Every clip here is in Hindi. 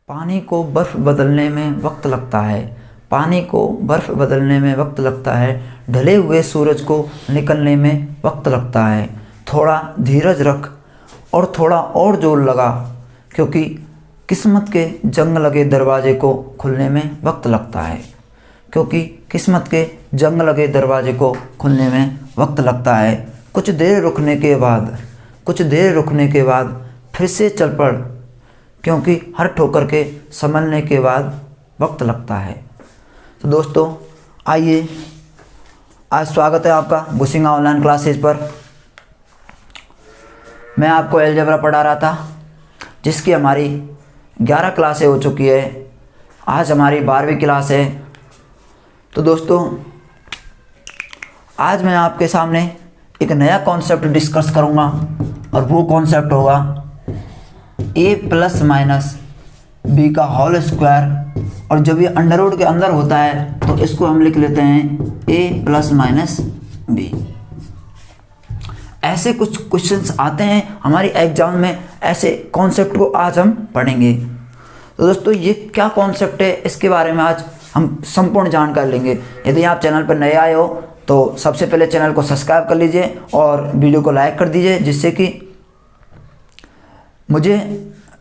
पानी को बर्फ़ बदलने में वक्त लगता है। पानी को बर्फ़ बदलने में वक्त लगता है। ढले हुए सूरज को निकलने में वक्त लगता है। थोड़ा धीरज रख और थोड़ा और जोर लगा, क्योंकि किस्मत के जंग लगे दरवाजे को खुलने में वक्त लगता है। क्योंकि किस्मत के जंग लगे दरवाजे को खुलने में वक्त लगता है। कुछ देर रुकने के बाद फिर से चल पड़, क्योंकि हर ठोकर के संभलने के बाद वक्त लगता है। तो दोस्तों आइए, आज स्वागत है आपका बुशिंगा ऑनलाइन क्लासेस पर। मैं आपको अलजेब्रा पढ़ा रहा था, जिसकी हमारी 11 क्लासें हो चुकी है। आज हमारी 12वीं क्लास है। तो दोस्तों आज मैं आपके सामने एक नया कॉन्सेप्ट डिस्कस करूँगा, और वो कॉन्सेप्ट होगा a प्लस माइनस बी का होल स्क्वायर। और जब ये अंडर रूट के अंदर होता है तो इसको हम लिख लेते हैं a प्लस माइनस बी। ऐसे कुछ क्वेश्चंस आते हैं हमारी एग्जाम में, ऐसे कॉन्सेप्ट को आज हम पढ़ेंगे। तो दोस्तों ये क्या कॉन्सेप्ट है, इसके बारे में आज हम संपूर्ण जानकारी लेंगे। यदि आप चैनल पर नए आए हो तो सबसे पहले चैनल को सब्सक्राइब कर लीजिए और वीडियो को लाइक कर दीजिए, जिससे कि मुझे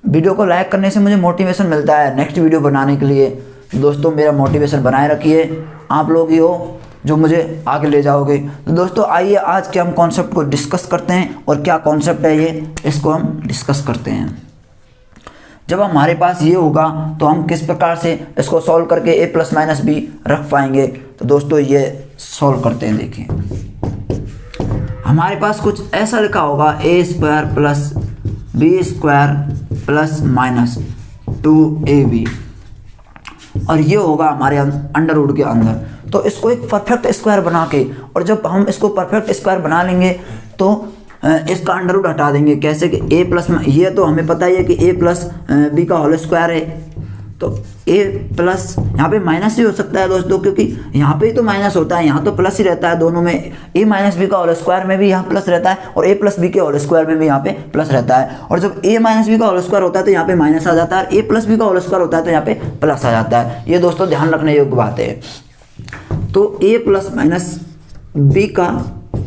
वीडियो को लाइक करने से मुझे मोटिवेशन मिलता है नेक्स्ट वीडियो बनाने के लिए। दोस्तों मेरा मोटिवेशन बनाए रखिए, आप लोग ही हो जो मुझे आगे ले जाओगे। तो दोस्तों आइए आज के हम कॉन्सेप्ट को डिस्कस करते हैं, और क्या कॉन्सेप्ट है ये, इसको हम डिस्कस करते हैं। जब हमारे पास ये होगा तो हम किस प्रकार से इसको सॉल्व करके a प्लस माइनस बी रख पाएंगे। तो दोस्तों ये सॉल्व करते हैं। देखिए हमारे पास कुछ ऐसा लिखा होगा a square plus B square plus minus 2ab, और ये होगा हमारे अंडर रूट के अंदर। तो इसको एक परफेक्ट स्क्वायर बना के, और जब हम इसको परफेक्ट स्क्वायर बना लेंगे तो इसका अंडर रूट हटा देंगे। कैसे कि a प्लस, ये तो हमें पता ही है कि a प्लस बी का होल स्क्वायर है, तो a प्लस यहाँ पे माइनस ही हो सकता है दोस्तों, क्योंकि यहाँ पे ही तो माइनस होता है, यहाँ तो प्लस ही रहता है। दोनों में a माइनस बी का होल स्क्वायर में भी यहाँ प्लस रहता है, और a प्लस बी के होल स्क्वायर में भी यहाँ पे प्लस रहता है। और जब a माइनस बी का होल स्क्वायर होता है तो यहाँ पे माइनस आ जाता है, और a प्लस बी का होल स्क्वायर होता है तो यहाँ पे प्लस आ जाता है। ये दोस्तों ध्यान रखने योग्य बात है। तो a प्लस माइनस बी का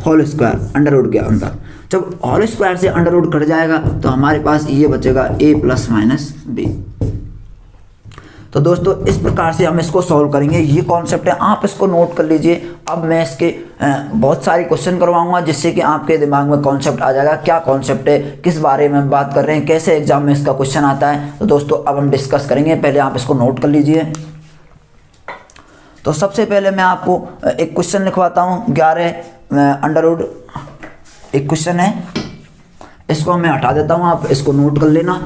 होल स्क्वायर अंडर रूट के अंदर, जब होल स्क्वायर से अंडर रूट कट जाएगा तो हमारे पास ये बचेगा a प्लस माइनस बी। तो दोस्तों इस प्रकार से हम इसको सॉल्व करेंगे। ये कॉन्सेप्ट है, आप इसको नोट कर लीजिए। अब मैं इसके बहुत सारे क्वेश्चन करवाऊंगा, जिससे कि आपके दिमाग में कॉन्सेप्ट आ जाएगा, क्या कॉन्सेप्ट है, किस बारे में बात कर रहे हैं, कैसे एग्जाम में इसका क्वेश्चन आता है। तो दोस्तों अब हम डिस्कस करेंगे, पहले आप इसको नोट कर लीजिए। तो सबसे पहले मैं आपको एक क्वेश्चन लिखवाता हूँ। 11 अंडर रूट एक क्वेश्चन है, इसको मैं हटा देता हूँ, आप इसको नोट कर लेना।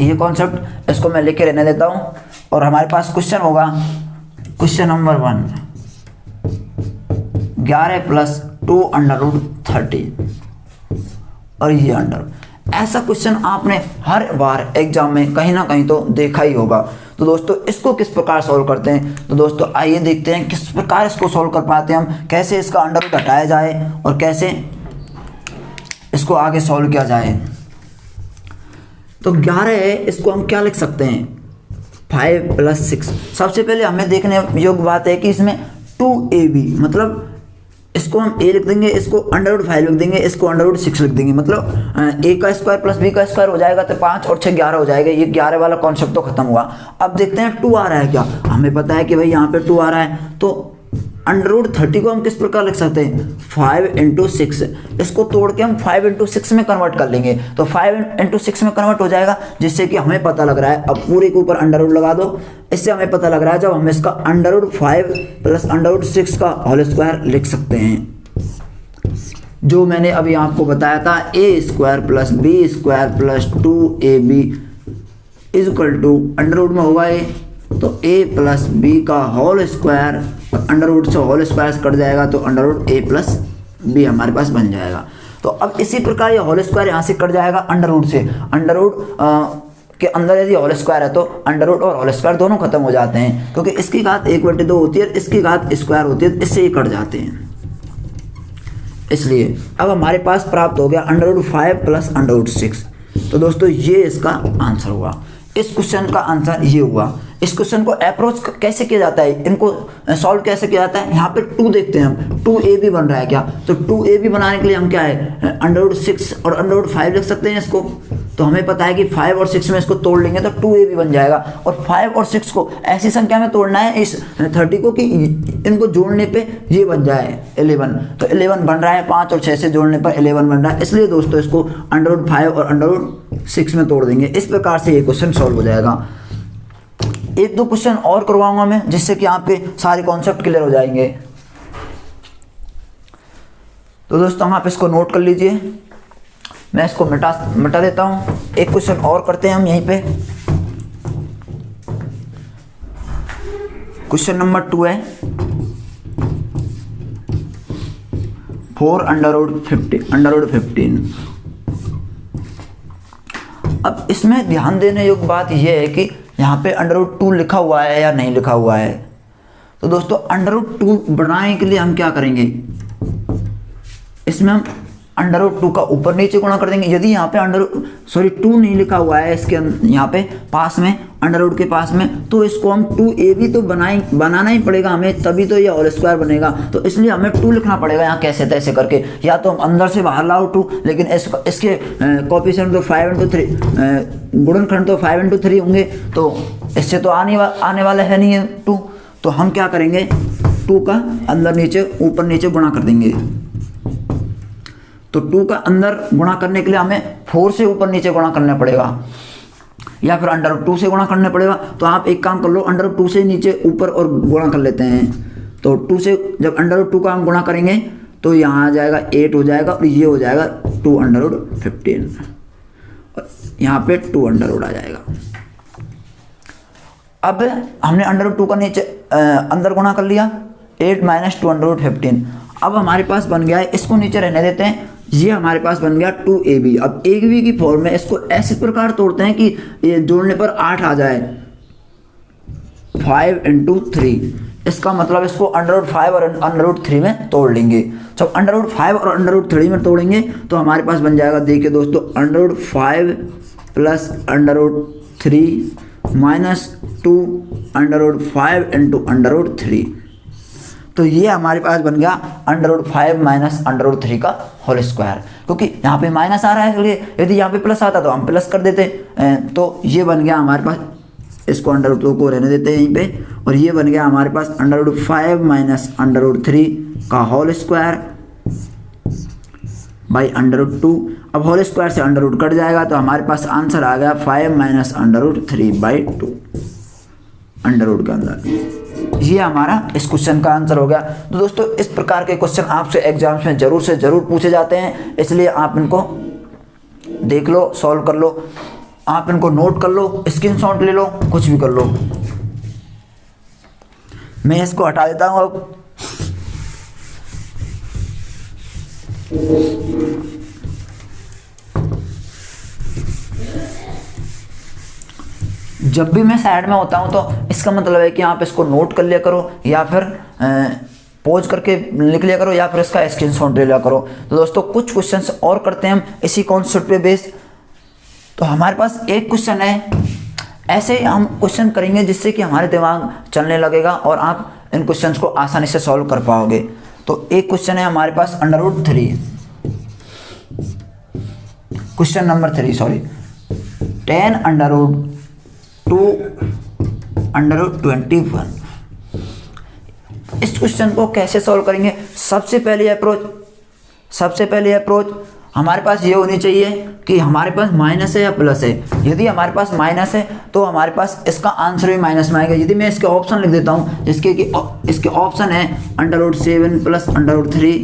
ये कॉन्सेप्ट इसको मैं लेके रहने देता हूँ, और हमारे पास क्वेश्चन होगा question number 1, 11 plus 2 under root 13, और ये अंडर। ऐसा क्वेश्चन आपने हर बार एग्जाम में कहीं ना कहीं तो देखा ही होगा। तो दोस्तों इसको किस प्रकार सॉल्व करते हैं, तो दोस्तों आइए देखते हैं किस प्रकार इसको सॉल्व कर पाते हैं हम, कैसे इसका अंडर रूट हटाया जाए और कैसे इसको आगे सॉल्व किया जाए। तो 11 है, इसको हम क्या लिख सकते हैं, 5 प्लस 6। सबसे पहले हमें देखने योग्य बात है कि इसमें 2ab, मतलब इसको हम a लिख देंगे, इसको अंडर रूट 5 लिख देंगे, इसको अंडर रूट 6 लिख देंगे। मतलब a का स्क्वायर प्लस b का स्क्वायर हो जाएगा तो 5 और 6 11 हो जाएगा। ये 11 वाला कॉन्सेप्ट तो खत्म हुआ। अब देखते हैं 2 आ रहा है क्या। हमें पता है कि भाई यहाँ पे 2 आ रहा है, तो अंडर रूट 30 को हम किस प्रकार लिख सकते हैं, 5 इंटू 6। इसको तोड़ के हम 5 इंटू 6 में कन्वर्ट कर लेंगे, तो 5 इंटू 6 में कन्वर्ट हो जाएगा, जिससे कि हमें पता लग रहा है। अब पूरे के ऊपर अंडर रूट लगा दो, इससे हमें पता लग रहा है जब हम इसका under root 5 plus under root 6 का होल स्क्वायर लिख सकते हैं। जो मैंने अभी आपको बताया था, a square plus B square plus 2ab is equal to under root में होगा a, तो a प्लस बी का होल स्क्वायर, अंडर रूट से होल स्क्वायर कट जाएगा तो under root a plus b हमारे पास बन जाएगा। तो अब इसी प्रकार ये होल स्क्वायर यहाँ से कट जाएगा अंडर रूट से। अंडर रूट के अंदर यदि होल स्क्वायर है तो अंडर रूट और होल स्क्वायर दोनों खत्म हो जाते हैं, क्योंकि इसकी घात 1/2 होती है, इसकी घात स्क्वायर होती है, इससे ही कट जाते हैं। इसलिए अब हमारे पास प्राप्त हो गया under root 5 plus under root 6। तो दोस्तों ये इसका आंसर हुआ। इस क्वेश्चन का आंसर ये हुआ। इस क्वेश्चन को अप्रोच कैसे किया जाता है, इनको सॉल्व कैसे किया जाता है, यहाँ पे 2 देखते हैं हम, 2ab बन रहा है क्या, तो 2ab बनाने के लिए हम क्या है √6 और √5 लिख सकते हैं इसको। तो हमें पता है कि 5 और 6 में इसको तोड़ लेंगे तो 2ab बन जाएगा, और 5 और 6 को ऐसी संख्या में तोड़ना है इस 30 को कि इनको जोड़ने पे ये बन जाए 11। तो 11 बन रहा है, 5 और 6 से जोड़ने पर 11 बन रहा है, इसलिए दोस्तों इसको √5 और √6 में तोड़ देंगे। इस प्रकार से ये क्वेश्चन सॉल्व हो जाएगा। 1-2 क्वेश्चन और करवाऊंगा मैं, जिससे कि आपके सारे कॉन्सेप्ट क्लियर हो जाएंगे। तो दोस्तों आप इसको नोट कर लीजिए, मैं इसको मिटा देता हूं। एक क्वेश्चन और करते हैं हम यहीं पे। क्वेश्चन नंबर 2 है 4 √15। अब इसमें ध्यान देने योग्य बात यह है कि यहाँ पे √2 लिखा हुआ है या नहीं लिखा हुआ है। तो दोस्तों √2 बनाने के लिए हम क्या करेंगे, इसमें हम √2 का ऊपर नीचे गुणा कर देंगे। यदि यहाँ पे 2 नहीं लिखा हुआ है इसके यहाँ पे पास में √ के पास में, तो इसको हम 2ab तो बनाना ही पड़ेगा हमें, तभी तो ये होल स्क्वायर बनेगा। तो इसलिए हमें 2 लिखना पड़ेगा यहाँ कैसे तैसे करके, या तो हम अंदर से बाहर लाओ 2, लेकिन इसके कोएफिशिएंट तो 5×3 गुणनखंड तो 5×3 होंगे, तो इससे तो आने वाला है नहीं है 2। तो हम क्या करेंगे 2 का अंदर नीचे ऊपर नीचे गुणा कर देंगे। तो 2 का अंदर गुणा करने के लिए हमें 4 से ऊपर नीचे गुणा करना पड़ेगा, या फिर √2 से गुणा करना पड़ेगा। तो आप एक काम कर लो, √2 से नीचे ऊपर और गुणा कर लेते हैं। तो 2 से जब √2 का हम गुणा करेंगे तो यहाँ आ जाएगा 8 हो जाएगा, और ये हो जाएगा 2 √15, और यहाँ पे 2 आ जाएगा। अब हमने √2 का नीचे अंदर गुणा कर लिया, 8 - 2 √15। अब हमारे पास बन गया है, इसको नीचे रहने देते हैं, ये हमारे पास बन गया 2ab। अब ab की फॉर्म में इसको ऐसे प्रकार तोड़ते हैं कि ये जोड़ने पर 8 आ जाए, 5 × 3। इसका मतलब इसको √5 और √3 में तोड़ लेंगे। जब √5 और √3 में तोड़ेंगे तो हमारे पास बन जाएगा, देखिए दोस्तों, √5 + √3 - 2 √5 × √3। तो ये हमारे पास बन गया √5 - √3 का होल स्क्वायर, क्योंकि यहाँ पे माइनस आ रहा है, इसलिए यदि यहाँ पे प्लस आता तो हम प्लस कर देते। तो ये बन गया हमारे पास, इसको √2 को रहने देते हैं यहीं पे, और ये बन गया हमारे पास √5 - √3 का होल स्क्वायर बाई √2। अब होल स्क्वायर से √ कट जाएगा, तो हमारे पास आंसर आ गया 5 - √3/2 √ के अंदर। ये हमारा इस क्वेश्चन का आंसर हो गया। तो दोस्तों इस प्रकार के क्वेश्चन आपसे एग्जाम्स में जरूर से जरूर पूछे जाते हैं, इसलिए आप इनको देख लो, सॉल्व कर लो, आप इनको नोट कर लो, स्क्रीनशॉट ले लो, कुछ भी कर लो। मैं इसको हटा देता हूँ अब। जब भी मैं साइड में होता हूं तो इसका मतलब है कि आप इसको नोट कर लिया करो, या फिर पॉज करके लिख लिया करो, या फिर इसका स्क्रीनशॉट ले लिया करो। तो दोस्तों कुछ क्वेश्चंस और करते हैं हम इसी कॉन्सेप्ट पे बेस। तो हमारे पास एक क्वेश्चन है, ऐसे हम क्वेश्चन करेंगे जिससे कि हमारे दिमाग चलने लगेगा और आप इन क्वेश्चंस को आसानी से सॉल्व कर पाओगे। तो एक क्वेश्चन है हमारे पास √3, क्वेश्चन नंबर 3 सॉरी, 10 √2 √21। इस क्वेश्चन को कैसे सॉल्व करेंगे? सबसे पहले अप्रोच हमारे पास ये होनी चाहिए कि हमारे पास माइनस है या प्लस है। यदि हमारे पास माइनस है तो हमारे पास इसका आंसर भी माइनस में आएगा। यदि मैं इसके ऑप्शन लिख देता हूँ, जिसके कि इसके ऑप्शन है √7 + √3,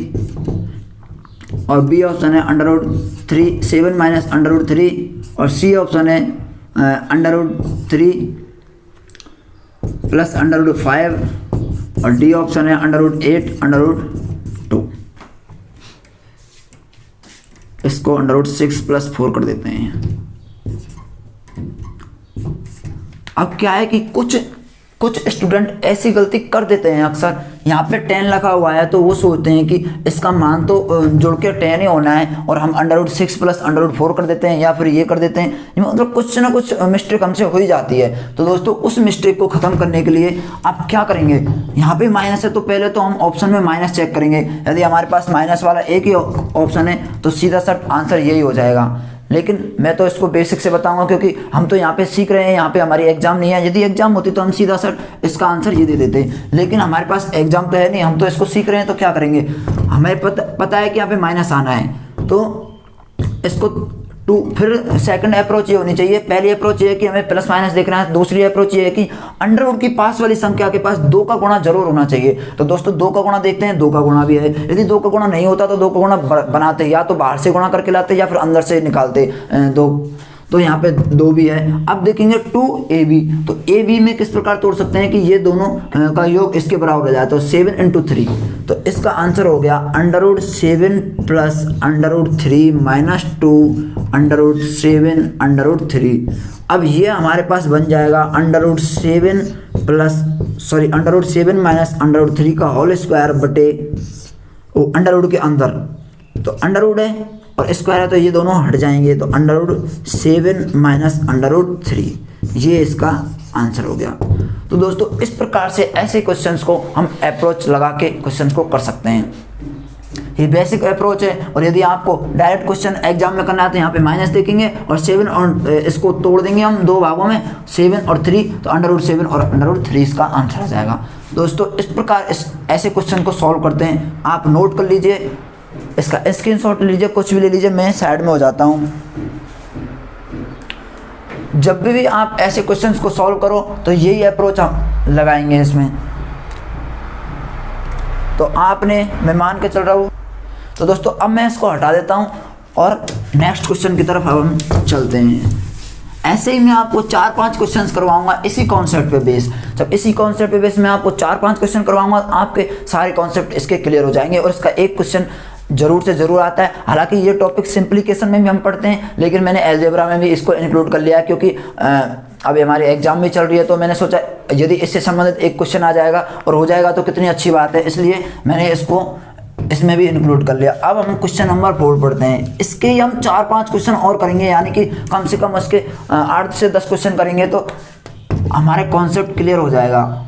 और बी ऑप्शन है √3 7 - √3, और सी ऑप्शन है √3 + √5, और डी ऑप्शन है √8 √2। इसको √6 + 4 कर देते हैं। अब क्या है कि कुछ स्टूडेंट ऐसी गलती कर देते हैं अक्सर यहाँ पे 10 लिखा हुआ है तो वो सोचते हैं कि इसका मान तो जुड़ के 10 ही होना है और हम √6 प्लस √4 कर देते हैं या फिर ये कर देते हैं। मतलब कुछ ना कुछ मिस्टेक हमसे हो ही जाती है। तो दोस्तों उस मिस्टेक को ख़त्म करने के लिए आप क्या करेंगे, यहाँ पे माइनस है तो पहले तो हम ऑप्शन में माइनस चेक करेंगे। यदि हमारे पास माइनस वाला एक ही ऑप्शन है तो सीधा सा आंसर यही हो जाएगा। लेकिन मैं तो इसको बेसिक से बताऊंगा क्योंकि हम तो यहाँ पे सीख रहे हैं, यहाँ पे हमारी एग्जाम नहीं है। यदि एग्जाम होती तो हम सीधा सा इसका आंसर ये दे देते, लेकिन हमारे पास एग्जाम तो है नहीं, हम तो इसको सीख रहे हैं। तो क्या करेंगे, हमें पता है कि यहाँ पे माइनस आना है तो इसको 2, फिर सेकंड अप्रोच ये होनी चाहिए। पहली अप्रोच ये है कि हमें प्लस माइनस देखना है। दूसरी अप्रोच ये है कि अंडर की पास वाली संख्या के पास 2 का गुणा जरूर होना चाहिए। तो दोस्तों 2 का गुणा देखते हैं, 2 का गुणा भी है। यदि 2 का गुणा नहीं होता तो 2 का गुणा बनाते, या तो बाहर से गुणा करके लाते या फिर अंदर से निकालते 2। तो यहाँ पे 2 भी है। अब देखेंगे 2ab, तो ab में किस प्रकार तोड़ सकते हैं कि ये दोनों का योग इसके बराबर हो जाए तो 7 × 3। तो इसका आंसर हो गया √7 प्लस √3 माइनस 2 √7 √3। अब ये हमारे पास बन जाएगा √7 माइनस √3 का होल स्क्वायर बटे अंडर के अंदर, तो अंडर है और स्क्वायर है तो ये दोनों हट जाएंगे, तो √7 माइनस √3, ये इसका आंसर हो गया। तो दोस्तों इस प्रकार से ऐसे क्वेश्चंस को हम अप्रोच लगा के क्वेश्चंस को कर सकते हैं। ये बेसिक अप्रोच है। और यदि आपको डायरेक्ट क्वेश्चन एग्जाम में करना है तो यहाँ पे माइनस देखेंगे और 7 और इसको तोड़ देंगे हम 2 भागों में, 7 और 3, तो √7 और √3 इसका आंसर आ जाएगा। दोस्तों इस प्रकार ऐसे क्वेश्चन को सॉल्व करते हैं। आप नोट कर लीजिए, इसका स्क्रीनशॉट लीजिए, कुछ भी ले लीजिए, मैं साइड में हो जाता हूँ। जब भी आप ऐसे क्वेश्चंस को सॉल्व करो तो यही अप्रोच हम लगाएंगे इसमें। तो मैं मान के चल रहा हूँ। तो दोस्तों अब मैं इसको हटा देता हूँ और नेक्स्ट क्वेश्चन की तरफ अब हम चलते हैं। ऐसे ही मैं आपको 4-5 क्वेश्चंस करवाऊंगा इसी कॉन्सेप्ट पे बेस। जब इसी कॉन्सेप्ट पे बेस मैं आपको 4-5 क्वेश्चन करवाऊंगा, आपके सारे कॉन्सेप्ट इसके क्लियर हो जाएंगे और इसका एक क्वेश्चन जरूर से जरूर आता है। हालांकि ये टॉपिक सिंप्लीकेशन में भी हम पढ़ते हैं, लेकिन मैंने अलजेब्रा में भी इसको इंक्लूड कर लिया है क्योंकि अभी हमारी एग्जाम भी चल रही है। तो मैंने सोचा यदि इससे संबंधित एक क्वेश्चन आ जाएगा और हो जाएगा तो कितनी अच्छी बात है, इसलिए मैंने इसको इसमें भी इंक्लूड कर लिया। अब हम क्वेश्चन नंबर 4 पढ़ते हैं। इसके ही हम 4-5 क्वेश्चन और करेंगे, यानी कि कम से कम उसके 8 से 10 क्वेश्चन करेंगे तो हमारे कॉन्सेप्ट क्लियर हो जाएगा।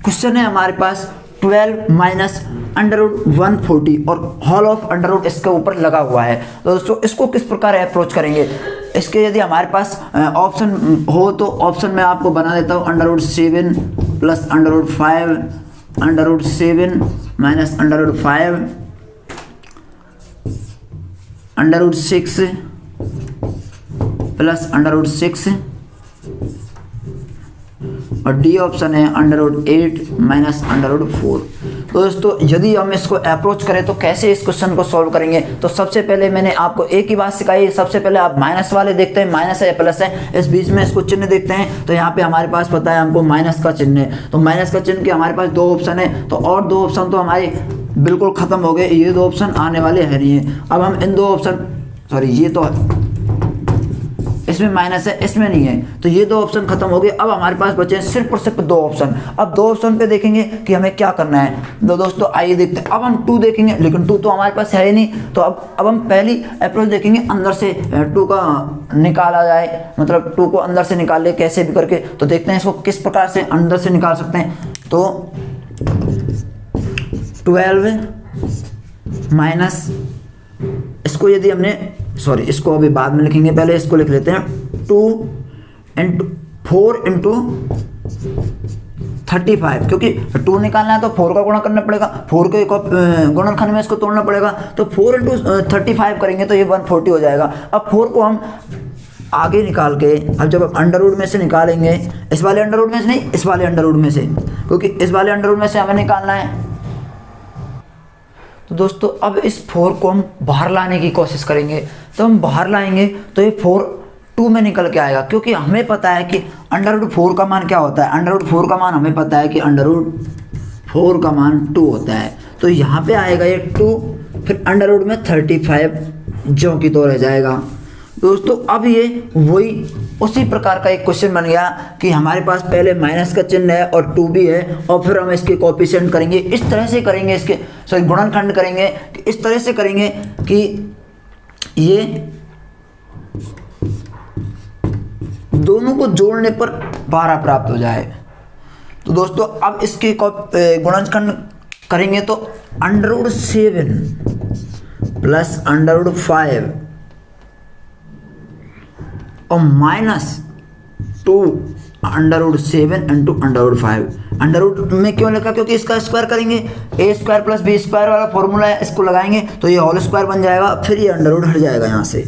क्वेश्चन है हमारे पास 12 माइनस √140 और होल ऑफ अंडर इसके ऊपर लगा हुआ है। तो दोस्तों इसको किस प्रकार अप्रोच करेंगे, इसके यदि हमारे पास ऑप्शन हो तो ऑप्शन में आपको बना देता हूँ √7 प्लस √5 √7 माइनस √5 √6 प्लस √6 और डी ऑप्शन है √8 माइनस √4। दोस्तों यदि हम इसको अप्रोच करें तो कैसे इस क्वेश्चन को सॉल्व करेंगे, तो सबसे पहले मैंने आपको एक ही बात सिखाई है। सबसे पहले आप माइनस वाले देखते हैं, माइनस है या प्लस है, इस बीच में इसको चिन्ह देखते हैं। तो यहाँ पे हमारे पास पता है हमको माइनस का चिन्ह है, तो माइनस का चिन्ह के हमारे पास 2 ऑप्शन है, तो और 2 ऑप्शन तो हमारे बिल्कुल खत्म हो गए, ये 2 ऑप्शन आने वाले है नहीं है। अब हम इन 2 ऑप्शन ये तो इसमें माइनस है, इसमें नहीं है, तो ये 2 ऑप्शन खत्म हो गए। अब हमारे पास बचे हैं सिर्फ और सिर्फ 2 ऑप्शन। अब 2 ऑप्शन पे देखेंगे कि हमें क्या करना है। तो दोस्तों आइए देखते हैं। अब हम 2 देखेंगे, लेकिन 2 तो हमारे पास है ही नहीं, तो अब हम पहली अप्रोच देखेंगे, अंदर से 2 का निकाला जाए, मतलब 2 को अंदर से निकाल ले कैसे भी करके। तो देखते हैं इसको किस प्रकार से अंदर से निकाल सकते हैं। तो 12 माइनस, इसको यदि हमने इसको अभी बाद में लिखेंगे, पहले इसको लिख लेते हैं 4 × 35, क्योंकि 2 निकालना है तो 4 का गुणा करना पड़ेगा, 4 के गुणनखंड में इसको तोड़ना पड़ेगा। तो 4 × 35 करेंगे तो ये 140 हो जाएगा। अब 4 को हम आगे निकाल के, अब जब अंडर रूट में से निकालेंगे, इस वाले अंडर रूट में से नहीं, इस वाले अंडर रूट में से, क्योंकि इस वाले अंडर रूट में से हमें निकालना है। तो दोस्तों अब इस 4 को हम बाहर लाने की कोशिश करेंगे। तो हम बाहर लाएंगे तो ये 4 2 में निकल के आएगा, क्योंकि हमें पता है कि √4 का मान क्या होता है। √4 का मान हमें पता है कि √4 का मान 2 होता है। तो यहाँ पे आएगा ये 2, फिर अंडर रूट में 35 ज्यों की तो रह जाएगा। दोस्तों अब ये वही उसी प्रकार का एक क्वेश्चन बन गया कि हमारे पास पहले माइनस का चिन्ह है और 2 भी है, और फिर हम इसके कोएफिशिएंट करेंगे, इस तरह से करेंगे, इसके सॉरी गुणनखंड करेंगे, इस तरह से करेंगे कि ये दोनों को जोड़ने पर 12 प्राप्त हो जाए। तो दोस्तों अब इसके गुणनखंड करेंगे तो √7 प्लस √5 और -2 √7 इंटू √5। अंडर में क्यों लिखा, क्योंकि इसका स्क्वायर करेंगे, a² + b² वाला फॉर्मूला है, इसको लगाएंगे तो ये होल स्क्वायर बन जाएगा, फिर ये अंडर हट जाएगा यहाँ से।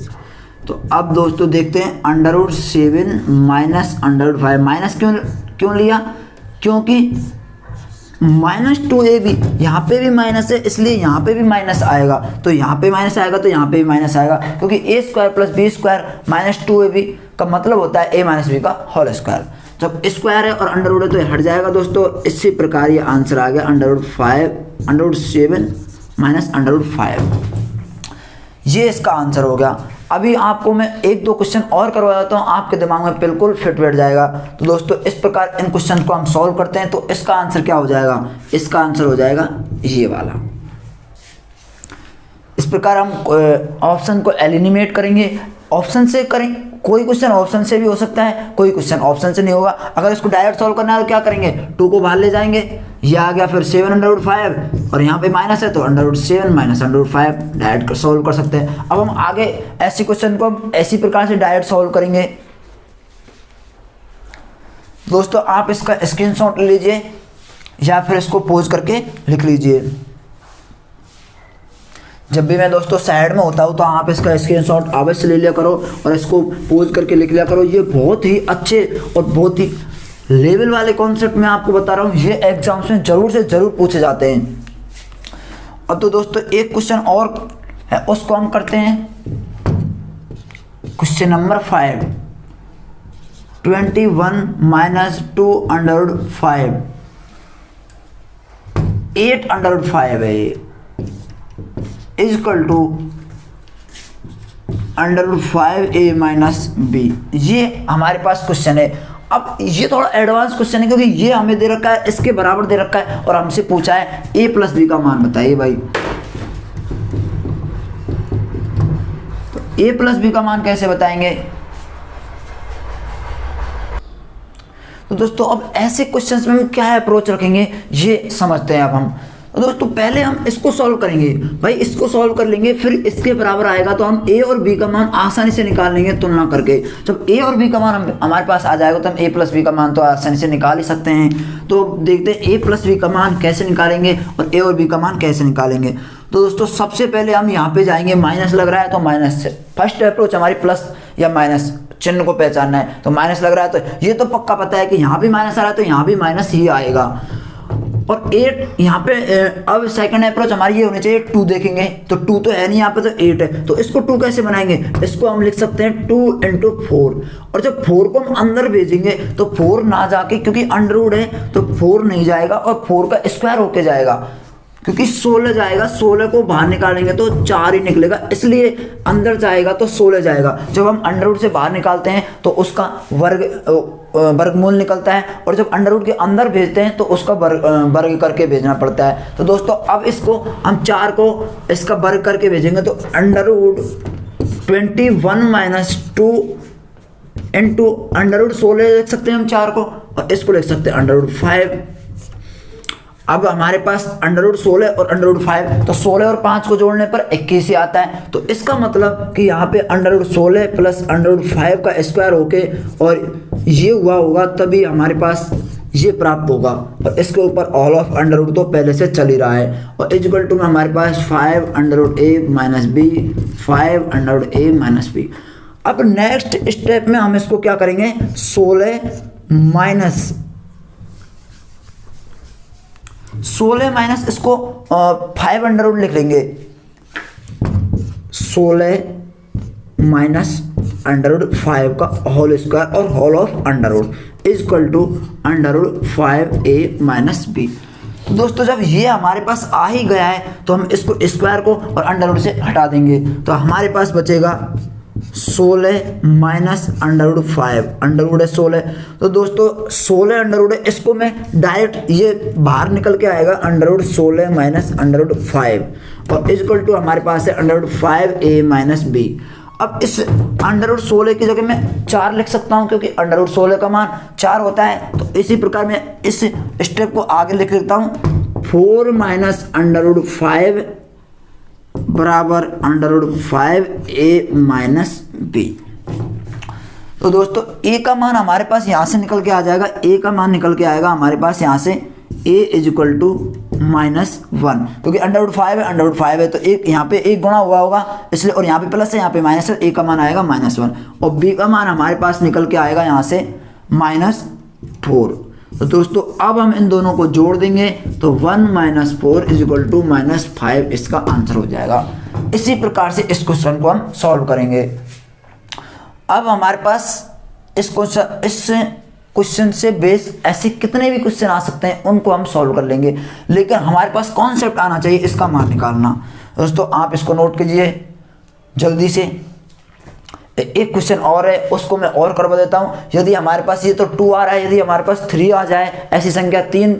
तो अब दोस्तों देखते हैं √7 माइनस √5, माइनस क्यों लिया, क्योंकि -2ab यहाँ पे भी माइनस है, इसलिए यहाँ पे भी माइनस आएगा, तो यहाँ पे माइनस आएगा तो यहाँ पे भी माइनस आएगा, क्योंकि a² + b² -2ab का मतलब होता है a - b का होल स्क्वायर। जब स्क्वायर है और अंडर है तो ये हट जाएगा दोस्तों। इसी प्रकार ये आंसर आ गया √7 माइनस √5, ये इसका आंसर हो गया। अभी आपको मैं 1-2 क्वेश्चन और करवा देता हूँ, आपके दिमाग में बिल्कुल फिट बैठ जाएगा। तो दोस्तों इस प्रकार इन क्वेश्चन को हम सॉल्व करते हैं, तो इसका आंसर क्या हो जाएगा, इसका आंसर हो जाएगा ये वाला। इस प्रकार हम ऑप्शन को एलिमिनेट करेंगे, ऑप्शन से करें, कोई क्वेश्चन ऑप्शन से भी हो सकता है, कोई क्वेश्चन ऑप्शन से नहीं होगा। अगर इसको डायरेक्ट सॉल्व करना है तो क्या करेंगे, 2 को बाहर ले जाएंगे, ये आ गया फिर 7/5 और यहाँ पे माइनस है तो √7 माइनस √5 डायरेक्ट सॉल्व कर सकते हैं। अब हम आगे ऐसी क्वेश्चन को हम ऐसी प्रकार से डायरेक्ट सॉल्व करेंगे। दोस्तों आप इसका स्क्रीनशॉट ले लीजिए या फिर इसको पोज करके लिख लीजिए। जब भी मैं दोस्तों साइड में होता हूँ तो आप इसका स्क्रीनशॉट अवश्य ले लिया करो और इसको पोज करके लिख लिया करो। ये बहुत ही अच्छे और बहुत ही लेवल वाले कॉन्सेप्ट मैं आपको बता रहा हूँ, ये एग्जाम्स में जरूर से जरूर पूछे जाते हैं। अब तो दोस्तों एक क्वेश्चन और है, उसको हम करते हैं। क्वेश्चन नंबर 5, 21 - 2 √5, 8 √5 है ये, इक्वल टू √5a - b। ये हमारे पास क्वेश्चन है। अब ये थोड़ा एडवांस क्वेश्चन है, क्योंकि ये हमें दे रखा है, इसके बराबर दे रखा है और हमसे पूछा है a + b का मान बताइए भाई। तो a + b का मान कैसे बताएंगे। तो दोस्तों अब ऐसे क्वेश्चंस में हम क्या अप्रोच रखेंगे ये समझते हैं अब हम। तो दोस्तों पहले हम इसको सॉल्व करेंगे भाई, इसको सॉल्व कर लेंगे, फिर इसके बराबर आएगा तो हम a और b का मान आसानी से निकाल लेंगे तुलना करके। जब a और b का मान हमारे पास आ जाएगा तो हम a + b का मान तो आसानी से निकाल ही सकते हैं। तो देखते हैं a + b का मान कैसे निकालेंगे और a और b का मान कैसे निकालेंगे। तो दोस्तों सबसे पहले हम यहाँ पे जाएंगे, माइनस लग रहा है तो माइनस से फर्स्ट अप्रोच हमारी प्लस या माइनस चिन्ह को पहचानना है। तो माइनस लग रहा है तो ये तो पक्का पता है कि यहाँ भी माइनस आ रहा है तो यहाँ भी माइनस ही आएगा। और 8 यहाँ पे अब सेकंड अप्रोच हमारी ये होनी चाहिए 2 देखेंगे, तो 2 तो है नहीं यहाँ पे तो 8 है। तो इसको 2 कैसे बनाएंगे, इसको हम लिख सकते हैं 2 × 4। और जब 4 को हम अंदर भेजेंगे तो 4 ना जाके, क्योंकि अंडर है तो 4 नहीं जाएगा और 4 का स्क्वायर होके जाएगा, क्योंकि 16 जाएगा, 16 को बाहर निकालेंगे तो 4 ही निकलेगा, इसलिए अंदर जाएगा तो 16 जाएगा। जब हम अंडर से बाहर निकालते हैं तो उसका वर्गमूल निकलता है, और जब अंडर के अंदर भेजते हैं तो उसका वर्ग करके भेजना पड़ता है। तो दोस्तों अब इसको हम 4 को इसका वर्ग करके भेजेंगे तो √21 - 2 इंटू √16 लिख सकते हैं हम 4 को, और इसको लिख सकते हैं √5। अब हमारे पास √16 और √5, तो 16 और 5 को जोड़ने पर 21 ही आता है। तो इसका मतलब कि यहाँ पे √16 प्लस √5 का स्क्वायर होके और ये हुआ होगा, तभी हमारे पास ये प्राप्त होगा। और इसके ऊपर ऑल ऑफ √ तो पहले से चल ही रहा है, और इक्वल टू में हमारे पास 5 √a - b, 5 √a - b। अब नेक्स्ट स्टेप में हम इसको क्या करेंगे, 16 माइनस इसको 5 लिख लेंगे। 16 माइनस √5 का होल स्क्वायर और whole of equal to √5a - b। तो दोस्तों जब ये हमारे पास आ ही गया है तो हम इसको स्क्वायर को और √ से हटा देंगे, तो हमारे पास बचेगा 16 minus under root 5, under root है 16। तो दोस्तों 16 अंडर रूट है, इसको मैं डायरेक्ट ये बाहर निकल के आएगा under root 16 minus under root 5 और इक्वल टू हमारे पास है under root 5a minus b। अब इस अंडर रूट 16 की जगह मैं 4 लिख सकता हूँ क्योंकि अंडर रूट 16 का मान 4 होता है। तो इसी प्रकार मैं इस स्टेप को आगे लिख देता हूँ 4 माइनस अंडर रूट 5 बराबर under root 5a minus b। तो दोस्तों a का मान हमारे पास यहाँ से निकल के आ जाएगा, a का मान निकल के आएगा हमारे पास यहाँ से a इज इक्वल टू -1, क्योंकि अंडर रूट 5 है, अंडर रूट 5 है तो एक यहाँ पे एक गुणा हुआ होगा इसलिए, और यहाँ पे प्लस है यहाँ पे माइनस है, a का मान आएगा -1 और b का मान हमारे पास निकल के आएगा यहाँ से -4। तो दोस्तों अब हम इन दोनों को जोड़ देंगे तो 1 - 4 इज इक्वल टू -5 इसका आंसर हो जाएगा। इसी प्रकार से इस क्वेश्चन को हम सॉल्व करेंगे। अब हमारे पास इस क्वेश्चन से बेस ऐसे कितने भी क्वेश्चन आ सकते हैं उनको हम सॉल्व कर लेंगे, लेकिन हमारे पास कॉन्सेप्ट आना चाहिए इसका मान निकालना। दोस्तों आप इसको नोट कीजिए जल्दी से। एक क्वेश्चन और है उसको मैं और करवा देता हूँ। यदि हमारे पास ये तो 2 आ रहा है, यदि हमारे पास 3 आ जाए, ऐसी संख्या 3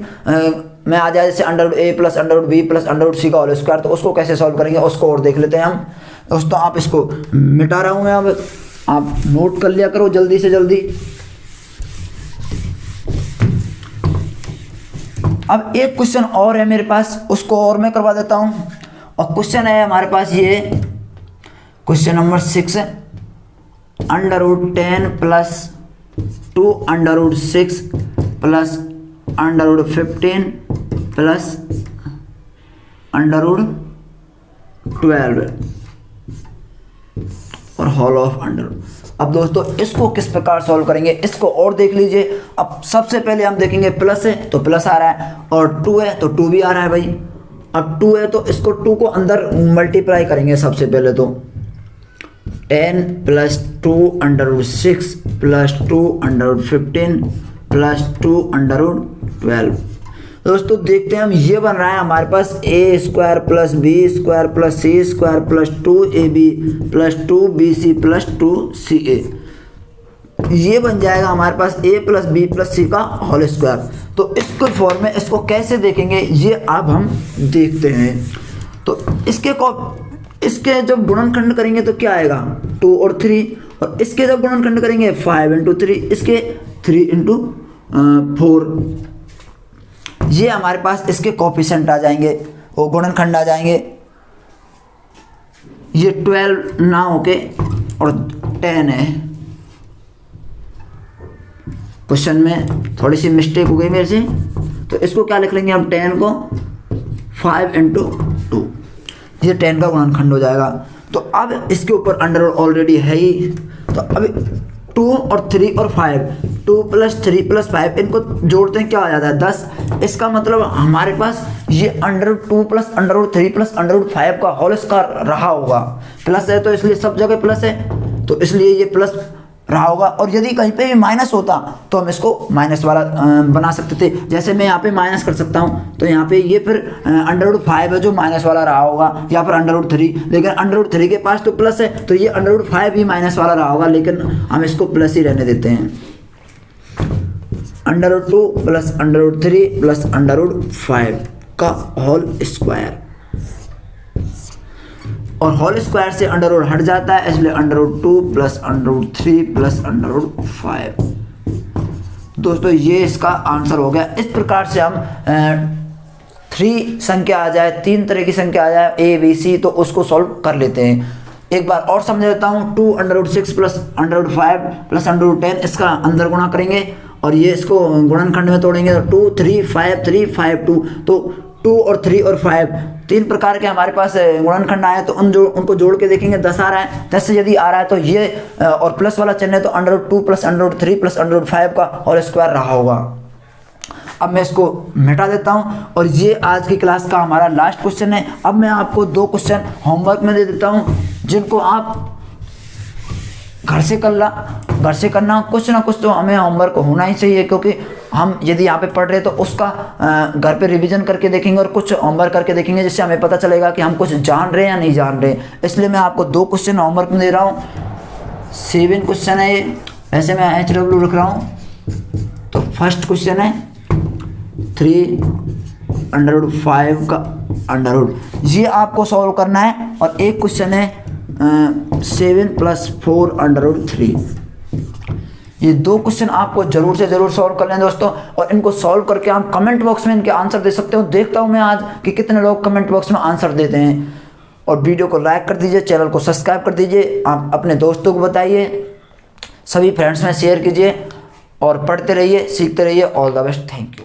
में आ जाए जैसे under root a plus under root b plus under root c का होल स्क्वायर, तो उसको कैसे सॉल्व करेंगे उसको और देख लेते हैं हम। दोस्तों आप इसको मिटा रहा हूँ मैं, अब आप नोट कर लिया करो जल्दी से जल्दी। अब एक क्वेश्चन और है मेरे पास, उसको और मैं करवा देता हूँ। और क्वेश्चन है हमारे पास ये question number 6, under root 10 plus 2 under root 6 plus under root 15 plus under root 12 और होल ऑफ अंडर। अब दोस्तों इसको किस प्रकार सॉल्व करेंगे इसको और देख लीजिए। अब सबसे पहले हम देखेंगे प्लस है तो प्लस आ रहा है और 2 है तो 2 भी आ रहा है भाई। अब 2 है तो इसको 2 को अंदर मल्टीप्लाई करेंगे। सबसे पहले तो 10 plus 2 under root 6 plus 2 under root 15 plus 2 under root 12। दोस्तों देखते हैं हम, ये बन रहा है हमारे पास a square plus B square plus C square plus 2ab plus 2bc plus 2ca। ये बन जाएगा हमारे पास a plus B plus C का होल स्क्वायर। तो इसको फॉर्म में इसको कैसे देखेंगे ये अब हम देखते हैं। तो इसके जब गुणनखंड करेंगे तो क्या आएगा 2 और 3, और इसके जब गुणनखंड करेंगे 5 × 3, इसके 3 × 4। ये हमारे पास इसके कोफिशिएंट आ जाएंगे, वो गुणनखंड आ जाएंगे। ये 12 ना होके और 10 है। क्वेश्चन में थोड़ी सी मिस्टेक हो गई मेरे से, तो इसको क्या लिख लेंगे हम 10 को 5 × 2, ये 10 का गुणनखंड हो जाएगा। तो अब इसके ऊपर अंडर ऑलरेडी है ही, तो अब 2 और 3 और 5, 2 + 3 + 5 इनको जोड़ते हैं क्या आ जाता है 10। इसका मतलब हमारे पास ये under root 2 plus under root 3 plus under root 5 का होल स्क्वायर रहा होगा। प्लस है तो इसलिए सब जगह प्लस है, तो इसलिए ये प्लस रहा होगा। और यदि कहीं पे भी माइनस होता तो हम इसको माइनस वाला बना सकते थे। जैसे मैं यहाँ पे माइनस कर सकता हूँ, तो यहाँ पे ये फिर अंडर रूट 5 है जो माइनस वाला रहा होगा, या फिर अंडर रूट 3, लेकिन अंडर रूट 3 के पास तो प्लस है तो ये अंडर रूट 5 भी माइनस वाला रहा होगा, लेकिन हम इसको प्लस ही रहने देते हैं। Under root 2 plus under root 3 plus under root 5 का होल स्क्वायर, और होल स्क्वायर से अंडर रूट हट जाता है, इसलिए under root 2 plus under root 3 plus under root 5। दोस्तों ये इसका आंसर हो गया। इस प्रकार से हम 3 संख्या आ जाए, 3 तरह की संख्या आ जाए a b c, तो उसको सॉल्व कर लेते हैं। एक बार और समझ देता हूँ, 2 under root 6 plus under root 5 plus under root 10, इसका अंदर गुणा करेंगे और ये इसको गुणनखंड में तोड़ेंगे तो 2 3 5 3 5 2। तो 2 और 3 और 5 3 प्रकार के हमारे पास गुणनखंड आए, तो उनको जोड़ के देखेंगे 10 आ रहा है। 10 से यदि आ रहा है तो ये और प्लस वाला चिन्ह है तो under root 2 plus under root 3 plus under root 5 का होल स्क्वायर रहा होगा। अब मैं इसको मिटा देता हूँ और ये आज की क्लास का हमारा लास्ट क्वेश्चन है। अब मैं आपको 2 क्वेश्चन होमवर्क में दे देता हूँ, जिनको आप घर से करना कुछ ना कुछ तो हमें होमवर्क होना ही चाहिए, क्योंकि हम यदि यहाँ पे पढ़ रहे तो उसका घर पे रिवीजन करके देखेंगे और कुछ होमवर्क करके देखेंगे, जिससे हमें पता चलेगा कि हम कुछ जान रहे हैं या नहीं जान रहे। इसलिए मैं आपको 2 क्वेश्चन होमवर्क में दे रहा हूँ। 7 क्वेश्चन है ये, वैसे मैं HW रख रहा हूँ। तो फर्स्ट क्वेश्चन है 3√5 का अंडर रूट, ये आपको सॉल्व करना है। और एक क्वेश्चन है 7 + 4√3। ये 2 क्वेश्चन आपको जरूर से जरूर सॉल्व कर लें दोस्तों, और इनको सॉल्व करके आप कमेंट बॉक्स में इनके आंसर दे सकते हो। देखता हूँ मैं आज कि कितने लोग कमेंट बॉक्स में आंसर देते हैं। और वीडियो को लाइक कर दीजिए, चैनल को सब्सक्राइब कर दीजिए, आप अपने दोस्तों को बताइए, सभी फ्रेंड्स में शेयर कीजिए और पढ़ते रहिए, सीखते रहिए। All the best, thank you.